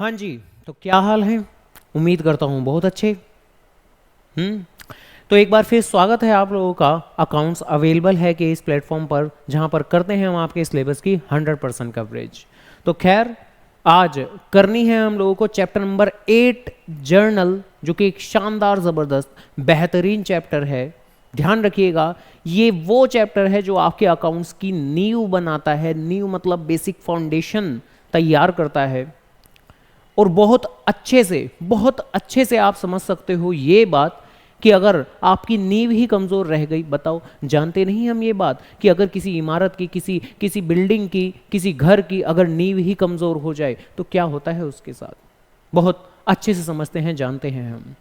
हाँ जी। तो क्या हाल है? उम्मीद करता हूँ बहुत अच्छे। हम्म। तो एक बार फिर स्वागत है आप लोगों का। अकाउंट्स अवेलेबल है कि इस प्लेटफॉर्म पर जहाँ पर करते हैं हम आपके सिलेबस की 100% कवरेज। तो खैर, आज करनी है हम लोगों को चैप्टर नंबर 8 जर्नल, जो कि एक शानदार ज़बरदस्त बेहतरीन चैप्टर है। ध्यान रखिएगा, ये वो चैप्टर है जो आपके अकाउंट्स की नींव बनाता है। नींव मतलब बेसिक फाउंडेशन तैयार करता है। और बहुत अच्छे से आप समझ सकते हो ये बात कि अगर आपकी नींव ही कमज़ोर रह गई, बताओ, जानते नहीं हम ये बात कि अगर किसी इमारत की, किसी किसी बिल्डिंग की, किसी घर की अगर नींव ही कमज़ोर हो जाए तो क्या होता है उसके साथ? बहुत अच्छे से समझते हैं, जानते हैं हम।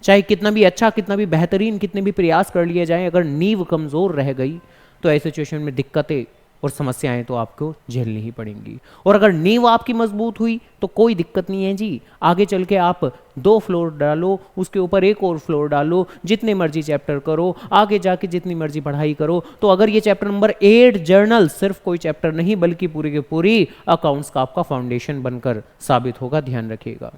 चाहे कितना भी अच्छा, कितना भी बेहतरीन, कितने भी प्रयास कर लिए जाएं, अगर नींव कमज़ोर रह गई तो ऐसे सिचुएशन में दिक्कतें और समस्याएं तो आपको झेलनी ही पड़ेंगी। और अगर नींव आपकी मजबूत हुई तो कोई दिक्कत नहीं है जी। आगे चल के आप 2 फ्लोर डालो, उसके ऊपर एक और फ्लोर डालो, जितने मर्जी चैप्टर करो, आगे जाके जितनी मर्जी पढ़ाई करो। तो अगर ये चैप्टर नंबर 8 जर्नल सिर्फ कोई चैप्टर नहीं बल्कि पूरी की पूरी अकाउंट्स का आपका फाउंडेशन बनकर साबित होगा, ध्यान रखिएगा।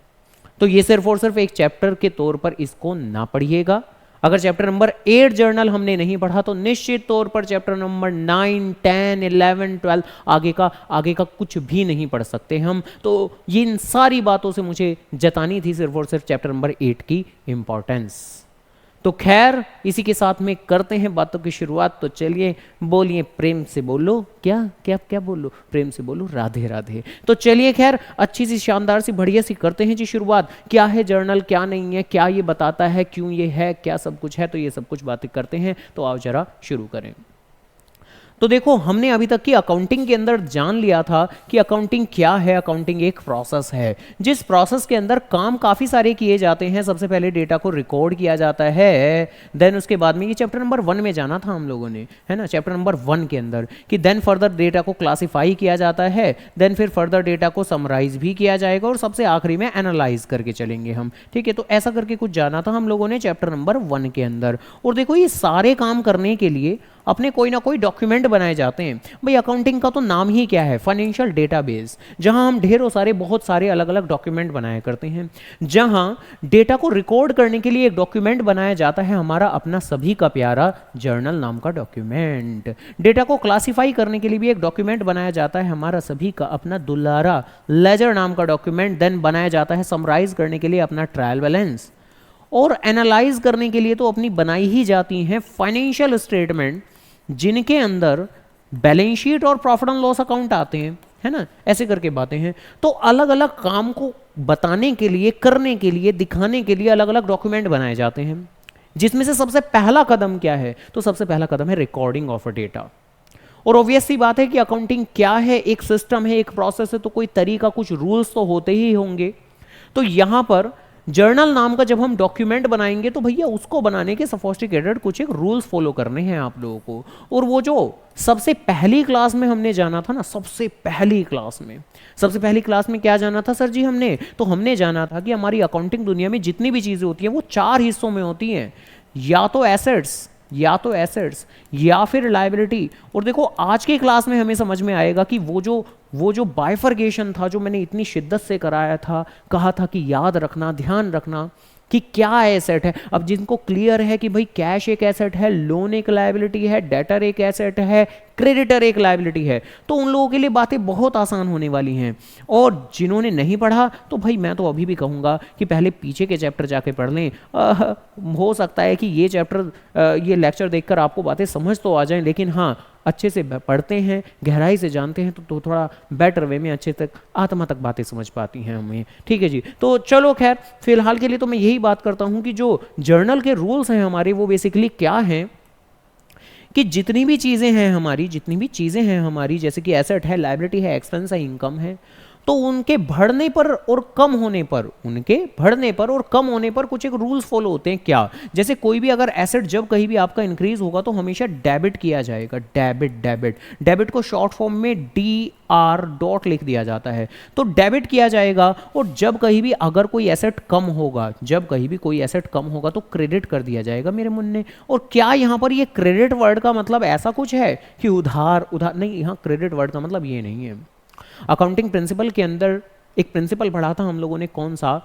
तो ये सिर्फ और सिर्फ एक चैप्टर के तौर पर इसको ना पढ़िएगा। अगर चैप्टर नंबर 8 जर्नल हमने नहीं पढ़ा तो निश्चित तौर पर चैप्टर नंबर 9, 10, 11, 12 आगे का कुछ भी नहीं पढ़ सकते हम। तो ये इन सारी बातों से मुझे जतानी थी सिर्फ और सिर्फ चैप्टर नंबर 8 की इंपॉर्टेंस। तो खैर, इसी के साथ में करते हैं बातों की शुरुआत। तो चलिए, बोलिए प्रेम से बोलो, क्या क्या क्या बोलो, प्रेम से बोलो राधे राधे। तो चलिए खैर, अच्छी सी शानदार सी बढ़िया सी करते हैं जी शुरुआत। क्या है जर्नल, क्या नहीं है, क्या ये बताता है, क्यों ये है, क्या सब कुछ है, तो ये सब कुछ बातें करते हैं। तो आओ जरा शुरू करें। तो देखो, हमने अभी तक की अकाउंटिंग के अंदर जान लिया था कि अकाउंटिंग क्या है। अकाउंटिंग एक प्रोसेस है जिस प्रोसेस के अंदर काम काफ़ी सारे किए जाते हैं। सबसे पहले डेटा को रिकॉर्ड किया जाता है, देन उसके बाद में ये चैप्टर नंबर 1 में जाना था हम लोगों ने, है ना, चैप्टर नंबर 1 के अंदर, कि देन फर्दर डेटा को क्लासीफाई किया जाता है, देन फिर फर्दर डेटा को समराइज भी किया जाएगा और सबसे आखिरी में एनालाइज करके चलेंगे हम। ठीक है, तो ऐसा करके कुछ जाना था हम लोगों ने चैप्टर नंबर 1 के अंदर। और देखो, ये सारे काम करने के लिए अपने कोई ना कोई डॉक्यूमेंट बनाए जाते हैं। भाई, अकाउंटिंग का तो नाम ही क्या है, फाइनेंशियल डेटाबेस, जहां हम ढेरों सारे बहुत सारे अलग अलग डॉक्यूमेंट बनाया करते हैं। जहां डेटा को रिकॉर्ड करने के लिए एक डॉक्यूमेंट बनाया जाता है, हमारा अपना सभी का प्यारा जर्नल नाम का डॉक्यूमेंट। डेटा को क्लासिफाई करने के लिए भी एक डॉक्यूमेंट बनाया जाता है, हमारा सभी का अपना दुलारा लेजर नाम का डॉक्यूमेंट। देन बनाया जाता है समराइज करने के लिए अपना ट्रायल बैलेंस, और एनालाइज करने के लिए तो अपनी बनाई ही जाती हैं फाइनेंशियल स्टेटमेंट, जिनके अंदर बैलेंस शीट और प्रॉफिट एंड लॉस अकाउंट आते हैं, है ना, ऐसे करके बातें हैं। तो अलग अलग काम को बताने के लिए, करने के लिए, दिखाने के लिए अलग अलग डॉक्यूमेंट बनाए जाते हैं। जिसमें से सबसे पहला कदम क्या है? तो सबसे पहला कदम है रिकॉर्डिंग ऑफ डेटा। और ऑब्वियस सी बात है कि अकाउंटिंग क्या है, एक सिस्टम है, एक प्रोसेस है, तो कोई तरीका, कुछ रूल्स तो होते ही होंगे। तो यहां पर जर्नल नाम का जब हम डॉक्यूमेंट बनाएंगे तो भैया उसको बनाने के सोफिस्टिकेटेड कुछ एक रूल्स फॉलो करने हैं आप लोगों को। और वो जो सबसे पहली क्लास में हमने जाना था ना, सबसे पहली क्लास में क्या जाना था सर जी हमने? तो हमने जाना था कि हमारी अकाउंटिंग दुनिया में जितनी भी चीजें होती हैं वो 4 हिस्सों में होती हैं, या तो एसेट्स, या फिर लायबिलिटी। और देखो, आज की क्लास में हमें समझ में आएगा कि वो जो बाइफर्गेशन था, जो मैंने इतनी शिद्दत से कराया था, कहा था कि याद रखना, ध्यान रखना कि क्या एसेट है। अब जिनको क्लियर है कि भाई कैश एक एसेट है, लोन एक लायबिलिटी है, डेटर एक एसेट है, क्रेडिटर एक लायबिलिटी है, तो उन लोगों के लिए बातें बहुत आसान होने वाली हैं। और जिन्होंने नहीं पढ़ा, तो भाई मैं तो अभी भी कहूँगा कि पहले पीछे के चैप्टर जाके पढ़ लें। हो सकता है कि ये चैप्टर, ये लेक्चर देखकर आपको बातें समझ तो आ जाएं, लेकिन हाँ, अच्छे से पढ़ते हैं, गहराई से जानते हैं, तो थोड़ा बेटर वे में अच्छे तक आत्मा तक बातें समझ पाती हैं हमें। ठीक है जी। तो चलो खैर, फिलहाल के लिए तो मैं यही बात करता हूं कि जो जर्नल के रूल्स हैं हमारे, वो बेसिकली क्या हैं कि जितनी भी चीज़ें हैं हमारी, जैसे कि एसेट है, लायबिलिटी है, एक्सपेंस है, इनकम है, तो उनके बढ़ने पर और कम होने पर कुछ एक रूल्स फॉलो होते हैं। क्या? जैसे कोई भी अगर एसेट जब कहीं भी आपका इंक्रीज होगा तो हमेशा डेबिट किया जाएगा। डेबिट को शॉर्ट फॉर्म में DR डॉट लिख दिया जाता है, तो डेबिट किया जाएगा। और जब कहीं भी अगर कोई एसेट कम होगा, तो क्रेडिट कर दिया जाएगा मेरे मुन्ने। और क्या यहाँ पर ये क्रेडिट वर्ड का मतलब ऐसा कुछ है कि उधार नहीं, यहाँ क्रेडिट वर्ड का मतलब ये नहीं है। अकाउंटिंग प्रिंसिपल के अंदर एक प्रिंसिपल पढ़ा था हम लोगों ने, कौन सा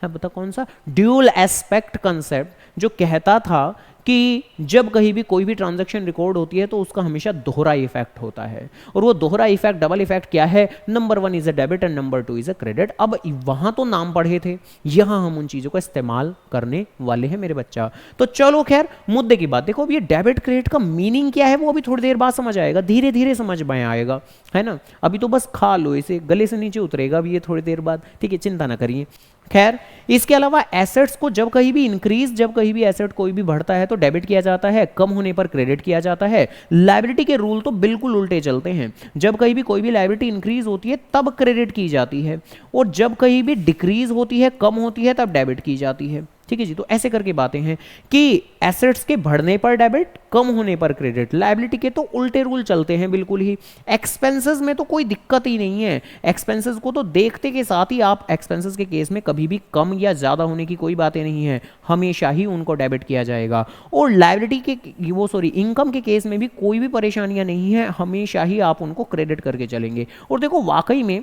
है, बता कौन सा, ड्यूल एस्पेक्ट कंसेप्ट, जो कहता था कि जब कहीं भी कोई भी ट्रांजैक्शन रिकॉर्ड होती है तो उसका हमेशा दोहरा इफेक्ट होता है, और वो दोहरा इफेक्ट, डबल इफेक्ट क्या है, number 1 is a debit and number 2 is a credit. अब वहां तो नाम पढ़े थे, यहां हम उन चीजों का इस्तेमाल करने वाले हैं मेरे बच्चा। तो चलो खैर मुद्दे की बात देखो, अब ये डेबिट क्रेडिट का मीनिंग क्या है वो अभी थोड़ी देर बाद समझ आएगा, धीरे धीरे समझ में आएगा, है ना। अभी तो बस खा लो इसे, गले से नीचे उतरेगा अभी ये थोड़ी देर बाद, ठीक है, चिंता ना करिए। खैर इसके अलावा एसेट्स को जब कहीं भी इंक्रीज, जब कहीं भी एसेट कोई भी बढ़ता है तो डेबिट किया जाता है, कम होने पर क्रेडिट किया जाता है। लायबिलिटी के रूल तो बिल्कुल उल्टे चलते हैं, जब कहीं भी कोई भी लायबिलिटी इंक्रीज होती है तब क्रेडिट की जाती है, और जब कहीं भी डिक्रीज होती है, कम होती है, तब डेबिट की जाती है, ठीक है जी। तो ऐसे करके बातें हैं कि एसेट्स के बढ़ने पर डेबिट, कम होने पर क्रेडिट। लायबिलिटी के तो उल्टे रूल चलते हैं बिल्कुल ही। एक्सपेंसेस में तो कोई दिक्कत ही नहीं है, एक्सपेंसेस को तो देखते के साथ ही आप, एक्सपेंसेस के केस में कभी भी कम या ज्यादा होने की कोई बातें नहीं है, हमेशा ही उनको डेबिट किया जाएगा। और लायबिलिटी के इनकम के केस में भी कोई भी परेशानियां नहीं है, हमेशा ही आप उनको क्रेडिट करके चलेंगे। और देखो वाकई में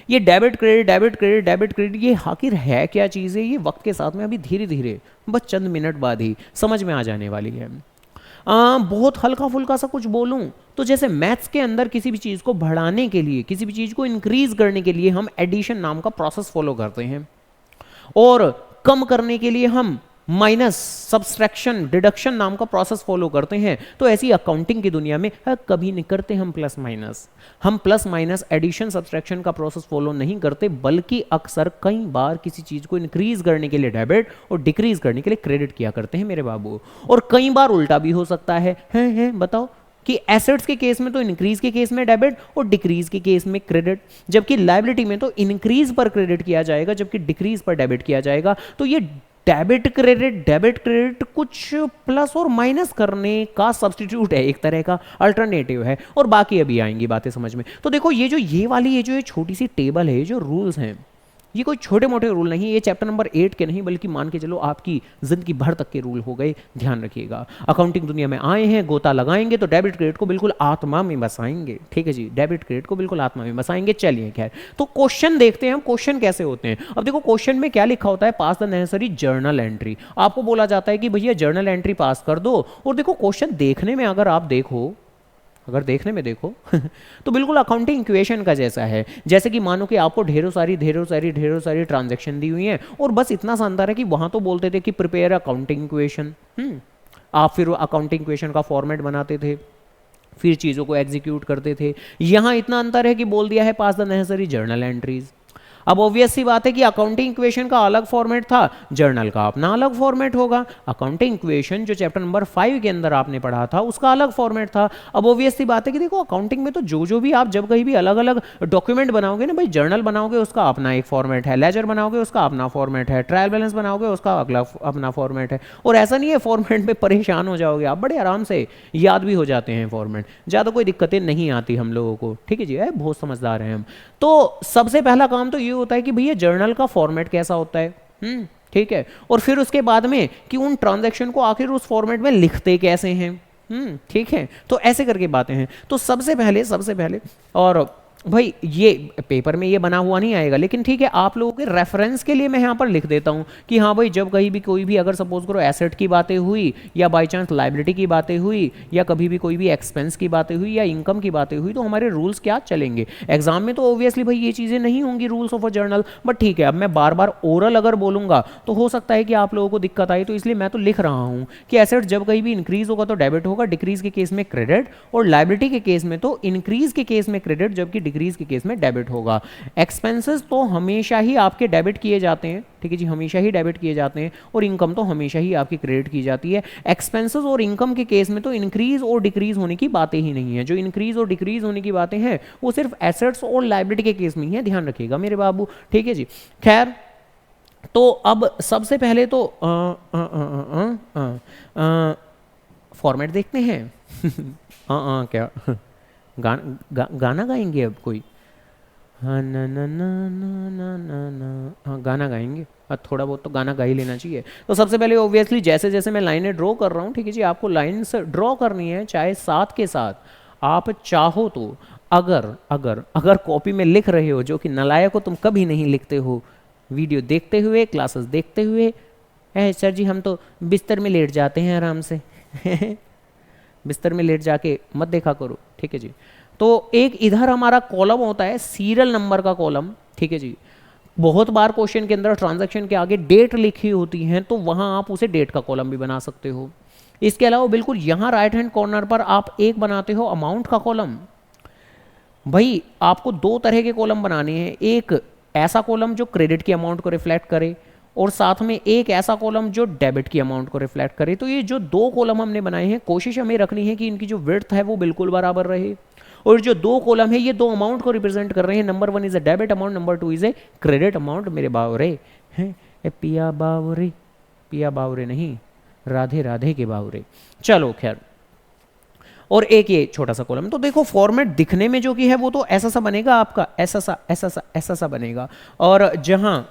ये debit credit, debit credit, debit credit, ये आखिर है क्या चीज़ है, ये वक्त के साथ में अभी धीरे धीरे बस चंद मिनट बाद ही समझ में आ जाने वाली है। बहुत हल्का फुल्का सा कुछ बोलूं तो जैसे मैथ्स के अंदर किसी भी चीज़ को बढ़ाने के लिए, किसी भी चीज़ को इंक्रीज करने के लिए हम एडिशन नाम का प्रोसेस फॉलो करते हैं, और कम करने के लिए हम माइनस, सब्सट्रैक्शन, डिडक्शन नाम का प्रोसेस फॉलो करते हैं। तो ऐसी अकाउंटिंग की दुनिया में कभी नहीं करते हम प्लस माइनस, हम प्लस माइनस, एडिशन, सब्सट्रैक्शन का प्रोसेस फॉलो नहीं करते, बल्कि अक्सर कई बार किसी चीज को इंक्रीज करने के लिए डेबिट और डिक्रीज करने के लिए क्रेडिट किया करते हैं मेरे बाबू। और कई बार उल्टा भी हो सकता है बताओ, कि एसेट्स के केस में तो इंक्रीज के केस में डेबिट और डिक्रीज के केस में क्रेडिट, जबकि लायबिलिटी में तो इंक्रीज पर क्रेडिट किया जाएगा जबकि डिक्रीज पर डेबिट किया जाएगा। तो ये डेबिट क्रेडिट कुछ प्लस और माइनस करने का सब्स्टिट्यूट है, एक तरह का अल्टरनेटिव है, और बाकी अभी आएंगी बातें समझ में। तो देखो ये जो छोटी सी टेबल है, जो रूल्स हैं, ये कोई छोटे मोटे रूल नहीं, ये चैप्टर नंबर 8 के नहीं, बल्कि मान के चलो आपकी जिंदगी भर तक के रूल हो गए। ध्यान रखिएगा, अकाउंटिंग दुनिया में आए हैं, गोता लगाएंगे तो डेबिट क्रेडिट को बिल्कुल आत्मा में बसाएंगे, ठीक है जी, डेबिट क्रेडिट को बिल्कुल आत्मा में बसाएंगे। चलिए खैर, तो क्वेश्चन देखते हैं हम, क्वेश्चन कैसे होते हैं। अब देखो क्वेश्चन में क्या लिखा होता है, पास द नेसेसरी जर्नल एंट्री। आपको बोला जाता है कि भैया जर्नल एंट्री पास कर दो, और देखो क्वेश्चन देखने में अगर देखने में देखो तो बिल्कुल अकाउंटिंग इक्वेशन का जैसा है। जैसे कि मानो कि आपको ढेरों सारी ट्रांजैक्शन दी हुई हैं, और बस इतना सा अंतर है कि वहां तो बोलते थे कि प्रिपेयर अकाउंटिंग इक्वेशन, आप फिर अकाउंटिंग इक्वेशन का फॉर्मेट बनाते थे, फिर चीज़ों को एग्जीक्यूट करते थे। यहां इतना अंतर है कि बोल दिया है पास द नेसेसरी जर्नल एंट्रीज। अब ऑब्वियस सी बात है कि अकाउंटिंग इक्वेशन का अलग फॉर्मेट था, जर्नल का अपना अलग फॉर्मेट होगा। अकाउंटिंग इक्वेशन जो चैप्टर नंबर 5 के अंदर आपने पढ़ा था उसका अलग फॉर्मेट था। अब ऑब्वियस सी बात है कि देखो अकाउंटिंग में तो जो भी आप जब कहीं भी अलग अलग डॉक्यूमेंट बनाओगे ना भाई, जर्नल बनाओगे उसका अपना एक फॉर्मेट है, लेजर बनाओगे उसका अपना फॉर्मेट है, ट्रायल बैलेंस बनाओगे उसका अगला अपना फॉर्मेट है। और ऐसा नहीं है फॉर्मेट में परेशान हो जाओगे आप, बड़े आराम से याद भी हो जाते हैं फॉर्मेट, ज़्यादा कोई दिक्कतें नहीं आती हम लोगों को, ठीक है जी, बहुत समझदार हैं हम। तो सबसे पहला काम तो ये होता है कि भैया जर्नल का फॉर्मेट कैसा होता है, ठीक है, और फिर उसके बाद में कि उन ट्रांजैक्शन को आखिर उस फॉर्मेट में लिखते कैसे हैं, ठीक है। तो ऐसे करके बातें हैं। तो सबसे पहले और भाई ये पेपर में ये बना हुआ नहीं आएगा, लेकिन ठीक है आप लोगों के रेफरेंस के लिए मैं यहाँ पर लिख देता हूँ कि हाँ भाई जब कहीं भी कोई भी अगर सपोज करो एसेट की बातें हुई, या बाई चांस लाइबिलिटी की बातें हुई, या कभी भी कोई भी एक्सपेंस की बातें हुई, या इनकम की बातें हुई, तो हमारे रूल्स क्या चलेंगे। एग्जाम में तो ऑब्वियसली भाई ये चीज़ें नहीं होंगी rules of a journal, but ठीक है अब मैं बार बार ओरल अगर बोलूँगा तो हो सकता है कि आप लोगों को दिक्कत आई, तो इसलिए मैं तो लिख रहा हूँ कि एसेट जब कहीं भी इंक्रीज होगा तो डेबिट होगा, डिक्रीज के केस में क्रेडिट, और लाइबिलिटी के केस में तो इंक्रीज के केस में क्रेडिट जबकि डिक्रीज के केस में डेबिट होगा। एक्सपेंसेस तो हमेशा ही आपके डेबिट किए जाते हैं, ठीक है जी, हमेशा ही डेबिट किए जाते हैं, और इनकम तो हमेशा ही आपकी क्रेडिट की जाती है। एक्सपेंसेस और इनकम के केस में तो इंक्रीज और डिक्रीज होने की बातें ही नहीं है। जो इंक्रीज और डिक्रीज होने की बातें हैं वो सिर्फ एसेट्स और लायबिलिटी के केस में ही है, ध्यान रखिएगा मेरे बाबू, ठीक है जी। खैर तो अब सबसे पहले तो फॉर्मेट देखते हैं क्या गाना गाएंगे अब कोई, हाँ ना ना ना ना ना ना ना, हाँ गाना गाएंगे, थोड़ा बहुत तो गाना गा ही लेना चाहिए। तो सबसे पहले ऑब्वियसली जैसे जैसे मैं लाइनें ड्रॉ कर रहा हूँ, ठीक है जी, आपको लाइन्स ड्रॉ करनी है, चाहे साथ के साथ आप चाहो तो अगर अगर अगर कॉपी में लिख रहे हो, जो कि नालायक हो, तुम कभी नहीं लिखते हो वीडियो देखते हुए, क्लासेस देखते हुए, सर जी हम तो बिस्तर में लेट जाते हैं आराम से बिस्तर में लेट जाके मत देखा करो, ठीक है जी। तो एक इधर हमारा कॉलम होता है सीरियल नंबर का कॉलम, ठीक है जी। बहुत बार क्वेश्चन के अंदर ट्रांजैक्शन के आगे डेट लिखी होती है, तो वहां आप उसे डेट का कॉलम भी बना सकते हो। इसके अलावा बिल्कुल यहां राइट हैंड कॉर्नर पर आप एक बनाते हो अमाउंट का कॉलम। भाई आपको दो तरह के कॉलम बनाने हैं, एक ऐसा कॉलम जो क्रेडिट की अमाउंट को रिफ्लेक्ट करे, और साथ में एक ऐसा कॉलम जो डेबिट की अमाउंट को रिफ्लेक्ट करे। तो ये जो दो कॉलम हमने बनाए हैं, कोशिश हमें रखनी है कि इनकी जो विड्थ है वो बिल्कुल बराबर रहे। और जो दो कॉलम है ये दो अमाउंट को रिप्रेजेंट कर रहे हैं। Number 1 is a debit amount, number 2 is a credit amount. मेरे बावरे हैं, पिया बावरे, पिया बावरे नहीं, राधे राधे के बावरे। चलो खैर, और एक ये छोटा सा कॉलम। तो देखो फॉर्मेट दिखने में जो कि है वो तो ऐसा सा बनेगा आपका, ऐसा सा ऐसा सा ऐसा सा बनेगा। और जहां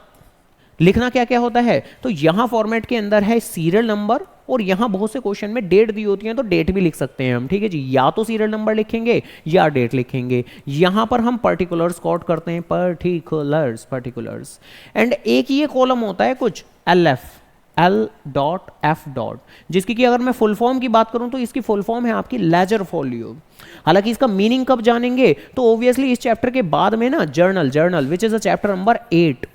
लिखना क्या क्या होता है, तो यहां फॉर्मेट के अंदर है सीरियल नंबर, और यहां बहुत से क्वेश्चन में डेट दी होती है, तो डेट भी लिख सकते हैं हम, ठीक है जी। या तो सीरियल नंबर लिखेंगे या डेट लिखेंगे। यहां पर हम पर्टिकुलर्स कोड करते हैं, पर्टिकुलर्स पर्टिकुलर्स। एंड एक ये कॉलम होता है कुछ एल डॉट एफ डॉट, जिसकी कि अगर मैं फुल फॉर्म की बात करूं तो इसकी फुल फॉर्म है आपकी लेजर फोलियो। हालांकि इसका मीनिंग कब जानेंगे, तो ऑब्वियसली इस चैप्टर के बाद में ना journal which is a chapter number 8,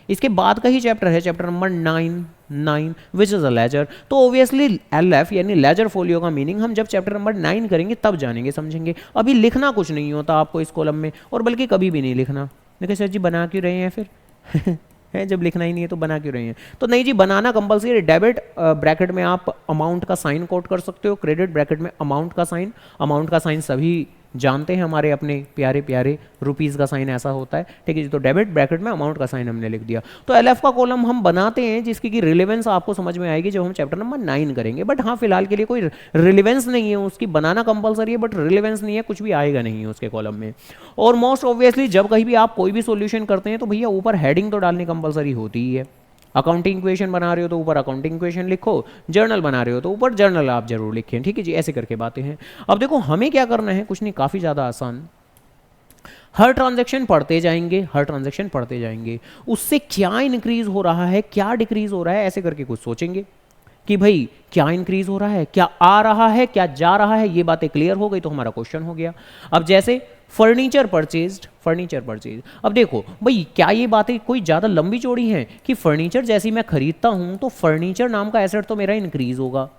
इसके बाद का ही चैप्टर है chapter number 9 which is a ledger. तो ऑब्वियसली LF यानी लेजर फोलियो का मीनिंग हम जब चैप्टर नंबर 9 करेंगे तब जानेंगे समझेंगे। अभी लिखना कुछ नहीं होता आपको इस कॉलम में, और बल्कि कभी भी नहीं लिखना। देखिए सर जी बना क्यों रहे हैं फिर है, जब लिखना ही नहीं है तो बना क्यों रहे हैं। तो नहीं जी, बनाना कंपलसरी। डेबिट ब्रैकेट में आप अमाउंट का साइन कोट कर सकते हो, क्रेडिट ब्रैकेट में अमाउंट का साइन सभी जानते हैं, हमारे अपने प्यारे प्यारे रुपीज़ का साइन ऐसा होता है, ठीक है जी। तो डेबिट ब्रैकेट में अमाउंट का साइन हमने लिख दिया। तो LF का कॉलम हम बनाते हैं जिसकी की रिलेवेंस आपको समझ में आएगी जब हम चैप्टर नंबर 9 करेंगे। बट हाँ फिलहाल के लिए कोई रिलेवेंस नहीं है उसकी, बनाना कंपलसरी है बट रिलेवेंस नहीं है, कुछ भी आएगा नहीं है उसके कॉलम में। और मोस्ट ऑब्वियसली जब कहीं भी आप कोई भी सोल्यूशन करते हैं तो भैया ऊपर हेडिंग तो डालनी कंपलसरी होती ही है। अकाउंटिंग इक्वेशन बना रहे हो तो ऊपर अकाउंटिंग इक्वेशन लिखो, जर्नल बना रहे हो तो ऊपर जर्नल आप जरूर लिखें, ठीक है जी। ऐसे करके बातें हैं। अब देखो हमें क्या करना है, कुछ नहीं, काफ़ी ज़्यादा आसान। हर ट्रांजैक्शन पढ़ते जाएंगे, उससे क्या इंक्रीज हो रहा है, क्या डिक्रीज हो रहा है, ऐसे करके कुछ सोचेंगे कि भाई क्या इंक्रीज हो रहा है, क्या आ रहा है, क्या जा रहा है। ये बातें क्लियर हो गई तो हमारा क्वेश्चन हो गया। अब जैसे फर्नीचर परचेज। अब देखो भाई क्या ये बातें कोई ज़्यादा लंबी चौड़ी हैं कि फर्नीचर जैसी मैं खरीदता हूं तो फर्नीचर नाम का एसेट तो मेरा इंक्रीज होगा,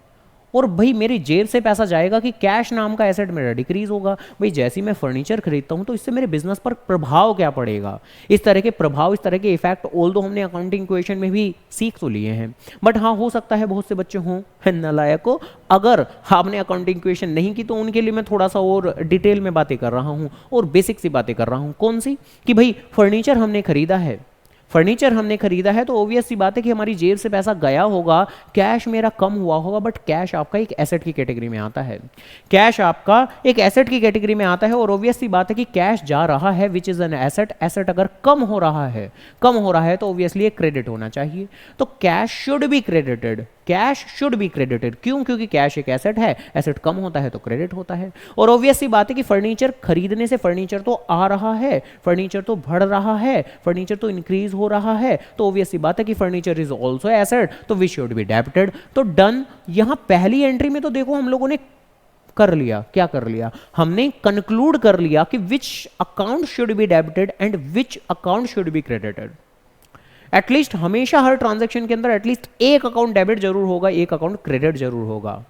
और भाई मेरी जेब से पैसा जाएगा कि कैश नाम का एसेट मेरा डिक्रीज होगा। भाई जैसे ही मैं फर्नीचर खरीदता हूं तो इससे मेरे बिजनेस पर प्रभाव क्या पड़ेगा। इस तरह के प्रभाव, इस तरह के इफेक्ट ऑल दो हमने अकाउंटिंग इक्वेशन में भी सीख तो लिए हैं, बट हाँ हो सकता है बहुत से बच्चे हों नालायक को, अगर आपने अकाउंटिंग इक्वेशन नहीं की तो उनके लिए मैं थोड़ा सा और डिटेल में बातें कर रहा हूँ और बेसिक सी बातें कर रहा हूँ। कौन सी, कि भाई फर्नीचर हमने खरीदा है तो ऑब्वियस सी बात है कि हमारी जेब से पैसा गया होगा, कैश मेरा कम हुआ होगा, बट कैश आपका एक एसेट की कैटेगरी में आता है। और ऑब्वियस सी बात है कि कैश जा रहा है विच इज एन एसेट अगर कम हो रहा है तो ऑब्वियसली एक क्रेडिट होना चाहिए। तो कैश शुड बी क्रेडिटेड, क्यों, क्योंकि कैश एक एसेट है, एसेट कम होता है तो क्रेडिट होता है। और ऑब्वियस सी बात है कि फर्नीचर खरीदने से फर्नीचर तो आ रहा है, फर्नीचर तो बढ़ रहा है, फर्नीचर तो इंक्रीज हो रहा है, तो ऑब्वियस सी बात है कि फर्नीचर इज ऑल्सो एसेट, तो वी शुड बी डेबिटेड। तो डन। यहां पहली एंट्री में तो देखो हम लोगों ने कर लिया, क्या कर लिया, हमने कंक्लूड कर लिया कि which account should be debited and which account should be credited. At least हमेशा हर ट्रांजैक्शन के अंदर एटलीस्ट एक अकाउंट डेबिट जरूर होगा, एक अकाउंट क्रेडिट जरूर होगा।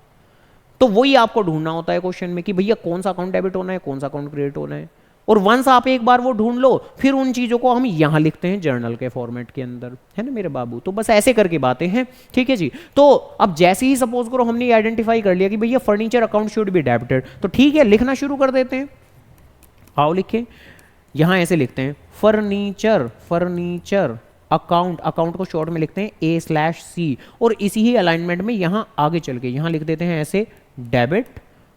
तो वही आपको ढूंढना होता है क्वेश्चन में कि भैया कौन सा अकाउंट डेबिट होना है, कौन सा अकाउंट क्रेडिट होना है। और वंस आप एक बार वो ढूंढ लो, फिर उन चीजों को हम यहां लिखते हैं जर्नल के फॉर्मेट के अंदर, है ना मेरे बाबू। तो बस ऐसे करके बातें हैं, ठीक है जी। तो अब जैसे ही सपोज करो हमने आइडेंटिफाई कर लिया कि भैया furniture account should be debited, तो ठीक है लिखना शुरू कर देते हैं। आओ लिखें, यहां ऐसे लिखते हैं फर्नीचर अकाउंट को शॉर्ट में लिखते हैं A/C, और इसी ही अलाइनमेंट में यहां आगे चल के यहां लिख देते हैं ऐसे debit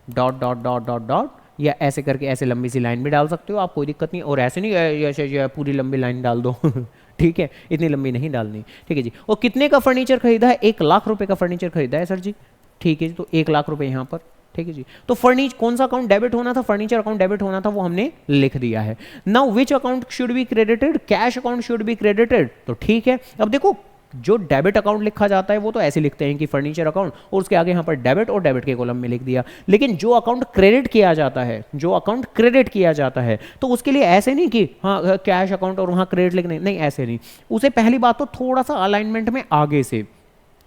dot dot dot dot dot, या ऐसे करके ऐसे लंबी सी लाइन भी डाल सकते हो आप, कोई दिक्कत नहीं। और ऐसे नहीं ऐसे पूरी लंबी लाइन डाल दो ठीक है, इतनी लंबी नहीं डालनी, ठीक है जी। और कितने का फर्नीचर खरीदा है, 1 लाख रुपए का फर्नीचर खरीदा है सर जी, ठीक है जी। तो 1 लाख रुपए यहाँ पर ठीक है जी। तो फर्नीचर कौन सा अकाउंट डेबिट होना था, फर्नीचर अकाउंट डेबिट होना था, वो हमने लिख दिया है। Now which account should be credited, cash account should be credited. तो ठीक है, अब देखो जो डेबिट अकाउंट लिखा जाता है वो तो ऐसे लिखते हैं कि फर्नीचर अकाउंट और उसके आगे यहाँ पर डेबिट और डेबिट के कॉलम में लिख दिया। लेकिन जो अकाउंट क्रेडिट किया जाता है, जो अकाउंट क्रेडिट किया जाता है, तो उसके लिए ऐसे नहीं कि हाँ कैश अकाउंट और वहाँ क्रेडिट लिखने, नहीं ऐसे नहीं। उसे पहली बात तो थोड़ा सा अलाइनमेंट में आगे से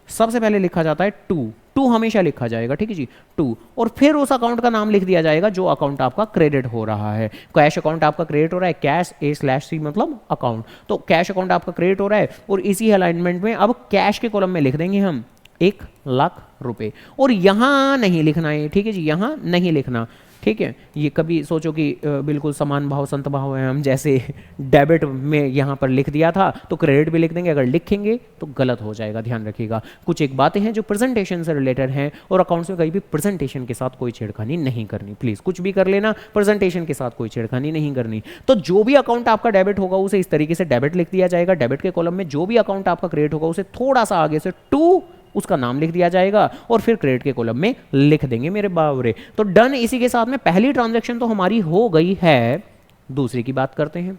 सबसे पहले लिखा जाता है टू हमेशा लिखा जाएगा, ठीक है जी, टू, और फिर उस अकाउंट का नाम लिख दिया जाएगा जो अकाउंट आपका क्रेडिट हो रहा है। कैश अकाउंट आपका क्रेडिट हो रहा है, कैश A/C मतलब अकाउंट, तो कैश अकाउंट आपका क्रेडिट हो रहा है और इसी अलाइनमेंट में अब कैश के कॉलम में लिख देंगे हम 1,00,000 रुपए, और यहां नहीं लिखना है, ठीक है जी, यहां नहीं लिखना, ठीक है। ये कभी सोचो कि बिल्कुल समान भाव संत भाव है, हम जैसे डेबिट में यहाँ पर लिख दिया था तो क्रेडिट भी लिख देंगे, अगर लिखेंगे तो गलत हो जाएगा, ध्यान रखिएगा। कुछ एक बातें हैं जो प्रेजेंटेशन से रिलेटेड हैं और अकाउंट्स में कहीं भी प्रेजेंटेशन के साथ कोई छेड़खानी नहीं करनी, प्लीज कुछ भी कर लेना, प्रेजेंटेशन के साथ कोई छेड़खानी नहीं करनी। तो जो भी अकाउंट आपका डेबिट होगा उसे इस तरीके से डेबिट लिख दिया जाएगा, डेबिट के कॉलम में जो भी अकाउंट आपका क्रेडिट होगा उसे थोड़ा सा आगे से टू उसका नाम लिख दिया जाएगा और फिर क्रेडिट के कॉलम में लिख देंगे मेरे बावरे। तो डन, इसी के साथ में पहली ट्रांजैक्शन तो हमारी हो गई है। दूसरी की बात करते हैं।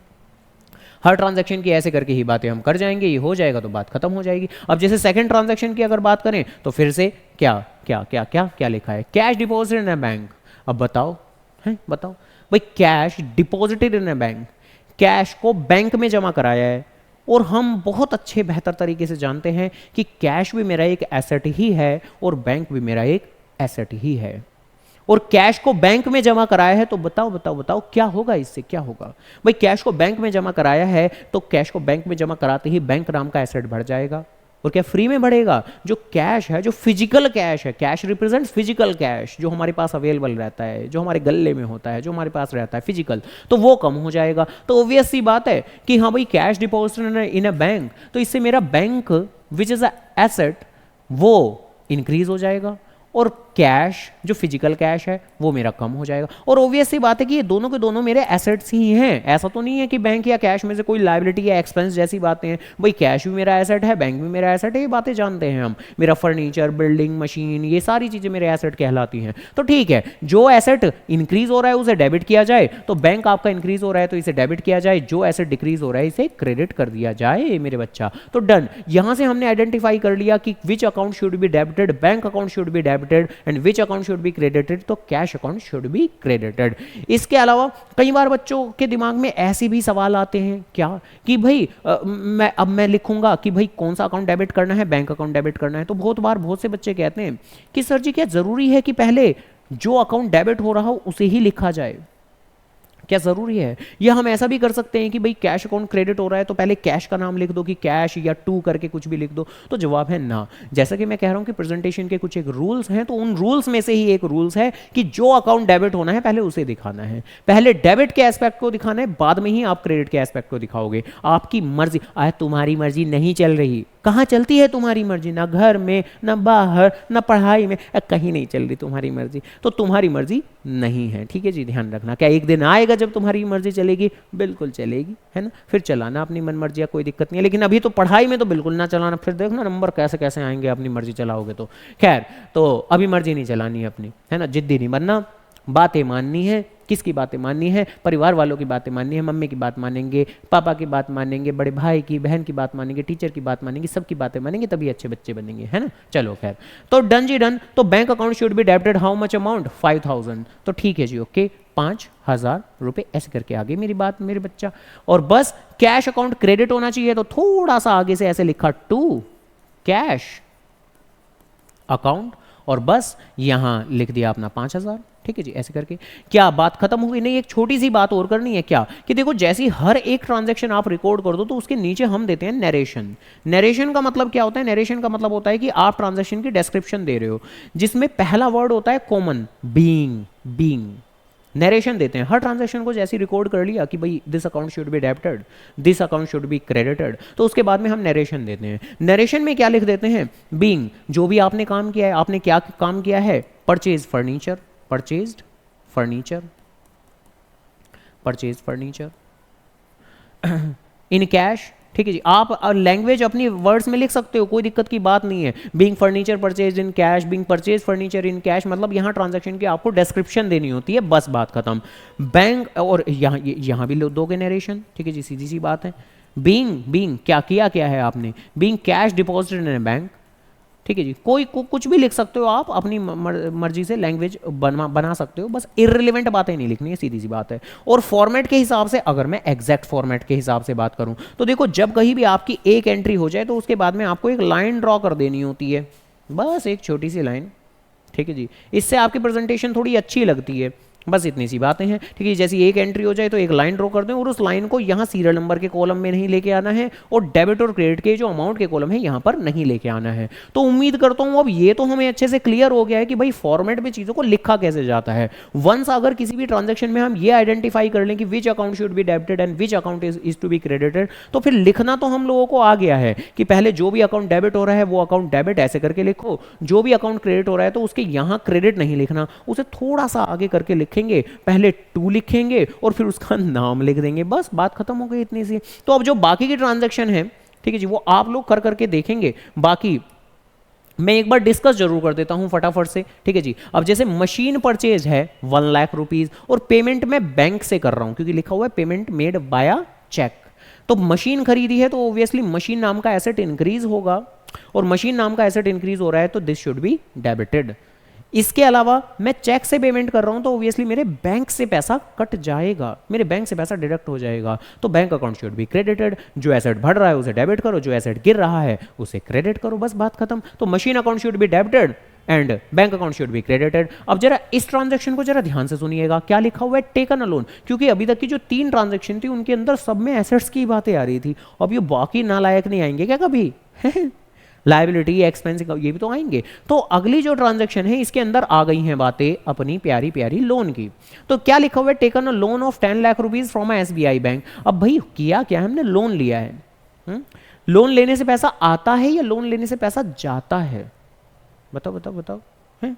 हर ट्रांजैक्शन की ऐसे करके ही बातें हम कर जाएंगे, ये हो जाएगा तो बात खत्म हो जाएगी। अब जैसे सेकंड ट्रांजैक्शन की अगर बात करें तो फिर से क्या क्या क्या क्या क्या लिखा है, cash deposited in a bank. अब बताओ, है बताओ भाई, cash deposited in a bank, cash को बैंक में जमा कराया है, और हम बहुत अच्छे बेहतर तरीके से जानते हैं कि कैश भी मेरा एक एसेट ही है और बैंक भी मेरा एक एसेट ही है, और कैश को बैंक में जमा कराया है तो बताओ बताओ बताओ क्या होगा, इससे क्या होगा भाई। कैश को बैंक में जमा कराया है तो कैश को बैंक में जमा कराते ही बैंक नाम का एसेट बढ़ जाएगा, और क्या फ्री में बढ़ेगा। जो कैश है, जो फिजिकल कैश है, कैश रिप्रेजेंट्स फिजिकल कैश, जो हमारे पास अवेलेबल रहता है, जो हमारे गले में होता है, जो हमारे पास रहता है फिजिकल, तो वो कम हो जाएगा। तो ऑब्वियस सी बात है कि हाँ भाई cash deposited in a bank, तो इससे मेरा bank which is a asset वो इंक्रीज हो जाएगा, और कैश जो फिजिकल कैश है वो मेरा कम हो जाएगा। और ऑब्वियस सी बात है कि ये दोनों के दोनों मेरे एसेट्स ही हैं, ऐसा तो नहीं है कि बैंक या कैश में से कोई लायबिलिटी या एक्सपेंस जैसी बातें हैं। भाई कैश भी मेरा एसेट है, बैंक भी मेरा एसेट है, ये बातें जानते हैं हम। मेरा फर्नीचर, बिल्डिंग, मशीन, ये सारी चीजें मेरे एसेट कहलाती हैं। तो ठीक है, जो एसेट इंक्रीज हो रहा है उसे डेबिट किया जाए, तो बैंक आपका इंक्रीज हो रहा है तो इसे डेबिट किया जाए, जो एसेट डिक्रीज हो रहा है इसे क्रेडिट कर दिया जाए मेरे बच्चा। तो डन, यहां से हमने आइडेंटिफाई कर लिया कि which account should be debited, bank account should be debited and which account should be credited, तो cash account should be credited. इसके अलावा कई बार बच्चों के दिमाग में ऐसे भी सवाल आते हैं क्या कि भाई मैं लिखूंगा कि भाई कौन सा अकाउंट डेबिट करना है, बैंक अकाउंट डेबिट करना है। तो बहुत बार बहुत से बच्चे कहते हैं कि सर जी क्या जरूरी है कि पहले जो अकाउंट डेबिट हो रहा हो उसे ही लिखा जाए, क्या जरूरी है? या हम ऐसा भी कर सकते हैं कि भाई कैश अकाउंट क्रेडिट हो रहा है तो पहले कैश का नाम लिख दो कि कैश, या टू करके कुछ भी लिख दो। तो जवाब है ना। जैसा कि मैं कह रहा हूं कि प्रेजेंटेशन के कुछ एक रूल्स हैं, तो उन रूल्स में से ही एक रूल्स है कि जो अकाउंट डेबिट होना है पहले उसे दिखाना है, पहले डेबिट के एस्पेक्ट को दिखाना है, बाद में ही आप क्रेडिट के एस्पेक्ट को दिखाओगे। आपकी मर्जी, आज तुम्हारी मर्जी नहीं चल रही, कहाँ चलती है तुम्हारी मर्जी? ना घर में, ना बाहर, ना पढ़ाई में, कहीं नहीं चल रही तुम्हारी मर्जी, तो तुम्हारी मर्जी नहीं है, ठीक है जी, ध्यान रखना। क्या एक दिन आएगा जब तुम्हारी मर्जी चलेगी? बिल्कुल चलेगी, है ना, फिर चलाना अपनी मन मर्जी, कोई दिक्कत नहीं है। लेकिन अभी तो पढ़ाई में तो बिल्कुल ना चलाना, फिर देखना नंबर कैसे कैसे आएंगे अपनी मर्जी चलाओगे तो। खैर, तो अभी मर्जी नहीं चलानी है अपनी, है ना, जिद्दी नहीं बनना, बातें माननी है। किसकी बातें माननी है? परिवार वालों की बातें माननी है, मम्मी की बात मानेंगे, पापा की बात मानेंगे, बड़े भाई की, बहन की बात मानेंगे, टीचर की बात मानेंगे, सबकी बातें मानेंगे, तभी अच्छे बच्चे बनेंगे, है ना। चलो खैर, तो डन जी डन। तो bank account should be debited how much amount? 5000। तो ठीक है जी, ओके, 5000 रुपए, ऐसे करके आगे मेरी बात मेरे बच्चा। और बस कैश अकाउंट क्रेडिट होना चाहिए, तो थोड़ा सा आगे से ऐसे लिखा टू कैश अकाउंट, और बस यहां लिख दिया अपना 5000, ठीक है जी, ऐसे करके। क्या बात खत्म हो गई? नहीं, एक छोटी सी बात और करनी है। क्या कि देखो, जैसी हर एक ट्रांजैक्शन आप रिकॉर्ड कर दो तो उसके नीचे हम देते हैं नरेशन। नरेशन का मतलब क्या होता है? नरेशन का मतलब होता है कि आप ट्रांजैक्शन की डिस्क्रिप्शन दे रहे हो, जिसमें पहला वर्ड होता है कॉमन, बीइंग। बीइंग नरेशन देते हैं हर ट्रांजैक्शन को। जैसे रिकॉर्ड कर लिया कि भाई this account should be debited, this account should be credited, तो उसके बाद में हम नरेशन देते हैं। नरेशन में क्या लिख देते हैं? बीइंग, जो भी आपने काम किया है, आपने क्या काम किया है? Purchase furniture, purchased furniture, purchase furniture in cash, ठीक है जी, आप लैंग्वेज अपनी वर्ड्स में लिख सकते हो, कोई दिक्कत की बात नहीं है। Being furniture purchase in cash, being purchase furniture in cash, मतलब यहाँ ट्रांजैक्शन की आपको डिस्क्रिप्शन देनी होती है, बस बात खत्म। बैंक, और यहाँ भी दोगे नरेशन, ठीक है जी, सीधी सी बात है। बीइंग क्या किया, क्या है आपने, being cash deposited in bank, ठीक है जी, कुछ भी लिख सकते हो आप, अपनी मर्जी से लैंग्वेज बना सकते हो, बस इररिलेवेंट बातें नहीं लिखनी है, सीधी सी बात है। और फॉर्मेट के हिसाब से, अगर मैं एग्जैक्ट फॉर्मेट के हिसाब से बात करूं तो देखो, जब कहीं भी आपकी एक एंट्री हो जाए तो उसके बाद में आपको एक लाइन ड्रॉ कर देनी होती है, बस एक छोटी सी लाइन, ठीक है जी, इससे आपकी प्रेजेंटेशन थोड़ी अच्छी लगती है, बस इतनी सी बातें हैं, ठीक है। जैसी एक एंट्री हो जाए तो एक लाइन ड्रॉ कर दें, और उस लाइन को यहाँ सीरियल नंबर के कॉलम में नहीं लेके आना है, और डेबिट और क्रेडिट के जो अमाउंट के कॉलम है यहाँ पर नहीं लेके आना है। तो उम्मीद करता हूँ अब ये तो हमें अच्छे से क्लियर हो गया है कि भाई फॉर्मेट में चीज़ों को लिखा कैसे जाता है। वंस अगर किसी भी ट्रांजेक्शन में हम ये आइडेंटिफाई कर लें कि which account should be debited and which account is to be credited, तो फिर लिखना तो हम लोगों को आ गया है कि पहले जो भी अकाउंट डेबिट हो रहा है वो अकाउंट डेबिट ऐसे करके लिखो, जो भी अकाउंट क्रेडिट हो रहा है तो उसके यहाँ क्रेडिट नहीं लिखना, उसे थोड़ा सा आगे करके लिखेंगे, पहले टू लिखेंगे और फिर उसका नाम लिख देंगे, बस बात खत्म हो गई इतनी सी। तो अब जो बाकी की ट्रांजैक्शन है, ठीक है जी, वो आप लोग कर करके देखेंगे। बाकी मैं एक बार डिस्कस जरूर कर देता हूं फटाफट से, ठीक है जी। अब जैसे मशीन परचेज है 1 लाख रुपीज, और पेमेंट मैं बैंक से कर रहा हूं क्योंकि लिखा हुआ है पेमेंट मेड बाया चेक। तो मशीन खरीदी है तो ऑब्वियसली मशीन नाम का एसेट इंक्रीज होगा, और मशीन नाम का एसेट इंक्रीज हो रहा है तो दिस शुड बी डेबिटेड। इसके अलावा मैं चेक से पेमेंट कर रहा हूं तो ऑब्वियसली मेरे बैंक से पैसा कट जाएगा, मेरे बैंक से पैसा डिडक्ट हो जाएगा, तो bank account should be credited. जो एसेट बढ़ रहा है उसे डेबिट करो, जो एसेट गिर रहा है उसे क्रेडिट करो, बस बात खत्म। तो machine account should be debited and bank account should be credited. अब जरा इस ट्रांजैक्शन को जरा ध्यान से सुनिएगा, क्या लिखा हुआ है, टेकन अ लोन, क्योंकि अभी तक की जो 3 ट्रांजैक्शन थी उनके अंदर सब में एसेट्स की बातें आ रही थी। अब ये बाकी नालायक नहीं आएंगे क्या कभी लायबिलिटी, एक्सपेंस, ये भी तो आएंगे। तो अगली जो ट्रांजैक्शन है इसके अंदर आ गई हैं बातें अपनी प्यारी प्यारी लोन की। तो क्या लिखा हुआ है, taken a loan of 10 lakh rupees from SBI bank. अब भाई किया क्या, हमने लोन लिया है। लोन लेने से पैसा आता है या लोन लेने से पैसा जाता है, बताओ बताओ बताओ, है?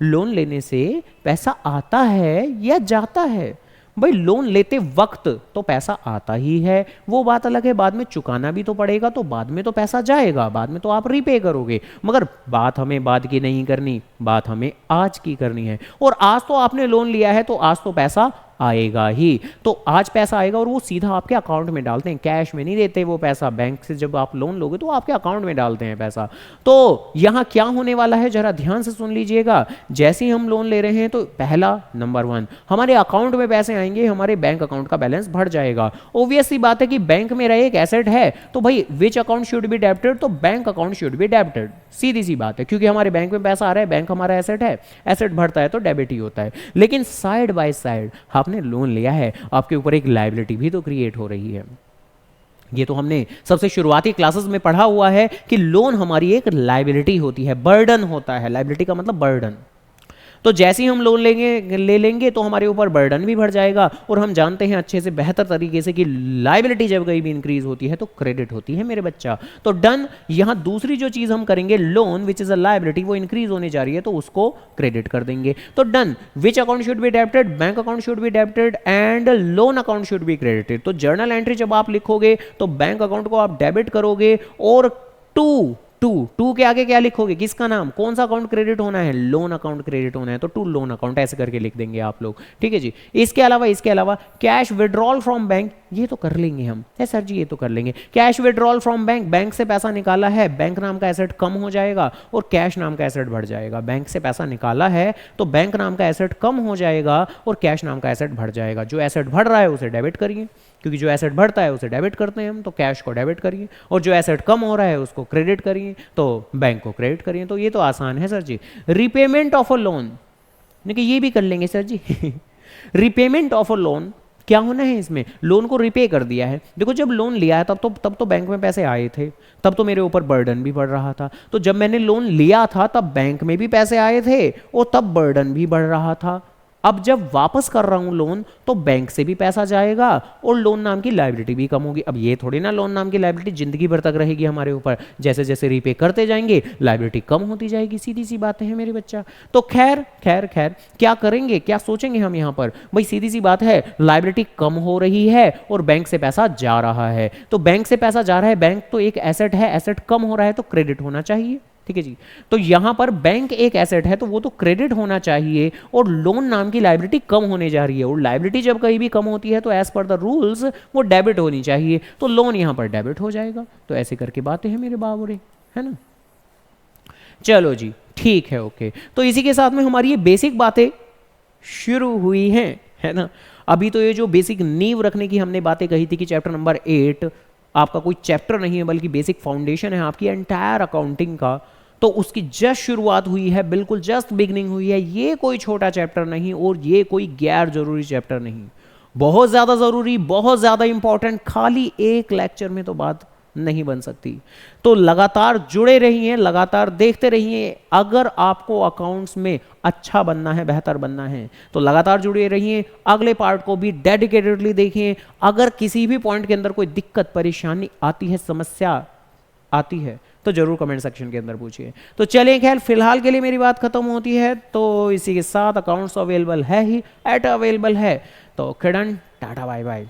लोन लेने से पैसा आता है या जाता है? भाई लोन लेते वक्त तो पैसा आता ही है, वो बात अलग है, बाद में चुकाना भी तो पड़ेगा, तो बाद में तो पैसा जाएगा, बाद में तो आप रीपे करोगे। मगर बात हमें बाद की नहीं करनी, बात हमें आज की करनी है। और आज तो आपने लोन लिया है तो आज तो पैसा आएगा ही, तो आज पैसा आएगा और वो सीधा आपके अकाउंट में डालते हैं, कैश में नहीं देते वो पैसा। बैंक से जब आप लोन लोगे तो आपके अकाउंट में डालते हैं पैसा। तो यहां क्या होने वाला है जरा ध्यान से सुन लीजिएगा। जैसे ही हम लोन ले रहे हैं तो पहला नंबर 1 हमारे अकाउंट में पैसे आएंगे, हमारे बैंक अकाउंट का बैलेंस बढ़ जाएगा। ऑब्वियसली बात है कि बैंक में रहे एक एसेट है तो भाई which account should be debited, तो bank account should be debited, सीधी सी बात है, क्योंकि हमारे बैंक में पैसा आ रहा है, बैंक हमारा एसेट है, एसेट बढ़ता है तो डेबिट ही होता है। लेकिन साइड बाय साइड आपने लोन लिया है, आपके ऊपर एक लायबिलिटी भी तो क्रिएट हो रही है। ये तो हमने सबसे शुरुआती क्लासेस में पढ़ा हुआ है कि लोन हमारी एक लायबिलिटी होती है, बर्डन होता है। लायबिलिटी का मतलब बर्डन। तो जैसे ही हम लोन ले लेंगे तो हमारे ऊपर बर्डन भी बढ़ जाएगा, और हम जानते हैं अच्छे से बेहतर तरीके से कि लायबिलिटी जब कहीं भी इंक्रीज होती है तो क्रेडिट होती है मेरे बच्चा। तो डन। यहां दूसरी जो चीज हम करेंगे, loan which is a liability, वो इंक्रीज होने जा रही है तो उसको क्रेडिट कर देंगे। तो done. Which account should be debited, bank account should be debited and loan account should be credited. तो जर्नल एंट्री जब आप लिखोगे तो बैंक अकाउंट को आप डेबिट करोगे, और टू के आगे क्या लिखोगे, किसका नाम, कौन सा अकाउंट क्रेडिट होना है, लोन अकाउंट क्रेडिट होना है, तो टू लोन अकाउंट ऐसे करके लिख देंगे आप लोग, ठीक है जी। इसके अलावा कैश विड्रॉल फ्रॉम बैंक, ये तो कर लेंगे हम, सर जी ये तो कर लेंगे। Cash withdrawal from bank, bank से पैसा निकाला है, बैंक नाम का एसेट कम हो जाएगा और कैश नाम का एसेट बढ़ जाएगा। बैंक से पैसा निकाला है तो बैंक नाम का एसेट कम हो जाएगा और कैश नाम का एसेट बढ़ जाएगा। जो एसेट बढ़ रहा है उसे डेबिट करिए, क्योंकि जो एसेट बढ़ता है उसे डेबिट करते हैं हम, तो कैश को डेबिट करिए, और जो एसेट कम हो रहा है उसको क्रेडिट करिए, तो बैंक को क्रेडिट करिए। तो ये तो आसान है sir ji. Repayment of a loan, देखिए ये भी कर लेंगे sir ji repayment of a loan क्या होना है, इसमें लोन को रिपे कर दिया है। देखो जब लोन लिया है तब तो बैंक में पैसे आए थे, तब तो मेरे ऊपर बर्डन भी बढ़ रहा था। तो जब मैंने लोन लिया था तब बैंक में भी पैसे आए थे और तब बर्डन भी बढ़ रहा था। अब जब वापस कर रहा हूं लोन तो बैंक से भी पैसा जाएगा और लोन नाम की लायबिलिटी भी कम होगी। अब ये थोड़ी ना लोन नाम की लायबिलिटी जिंदगी भर तक रहेगी हमारे ऊपर, जैसे जैसे रीपे करते जाएंगे लायबिलिटी कम होती जाएगी, सीधी सी बातें हैं मेरे बच्चा। तो खैर खैर खैर क्या करेंगे, क्या सोचेंगे हम यहाँ पर, भाई सीधी सी बात है, लायबिलिटी कम हो रही है और बैंक से पैसा जा रहा है। तो बैंक से पैसा जा रहा है, बैंक तो एक एसेट है, एसेट कम हो रहा है तो क्रेडिट होना चाहिए, ठीक है जी। तो यहां पर बैंक एक एसेट है तो वो तो क्रेडिट होना चाहिए, और लोन नाम की लायबिलिटी कम होने जा रही है, और लायबिलिटी जब कहीं भी कम होती है तो एज पर द रूल्स वो डेबिट होनी चाहिए, तो लोन यहां पर डेबिट हो जाएगा। तो ऐसे करके बातें हैं मेरे बाबूरे, है ना। चलो जी ठीक है, ओके। तो इसी के साथ में हमारी ये बेसिक बातें शुरू हुई हैं, है ना। अभी तो ये जो बेसिक नींव रखने की हमने बातें कही थी कि चैप्टर नंबर 8 आपका कोई चैप्टर नहीं है बल्कि बेसिक फाउंडेशन है आपकी एंटायर अकाउंटिंग का, तो उसकी जस्ट शुरुआत हुई है, बिल्कुल जस्ट बिगनिंग हुई है। ये कोई छोटा चैप्टर नहीं और ये कोई गैर जरूरी चैप्टर नहीं, बहुत ज़्यादा ज़रूरी, बहुत ज़्यादा इंपॉर्टेंट, खाली एक लेक्चर में तो बात नहीं बन सकती। तो लगातार जुड़े रहिए, लगातार देखते रहिए। अगर आपको अकाउंट्स में अच्छा बनना है, बेहतर बनना है, तो लगातार जुड़े रहिए। अगले पार्ट को भी डेडिकेटेडली देखिए। अगर किसी भी पॉइंट के अंदर कोई दिक्कत परेशानी आती है, समस्या आती है, तो जरूर कमेंट सेक्शन के अंदर पूछिए। तो चलिए खैर फिलहाल के लिए मेरी बात खत्म होती है। तो इसी के साथ अकाउंट्स अवेलेबल है ही, एट अवेलेबल है। तो किरण टाटा बाय बाय।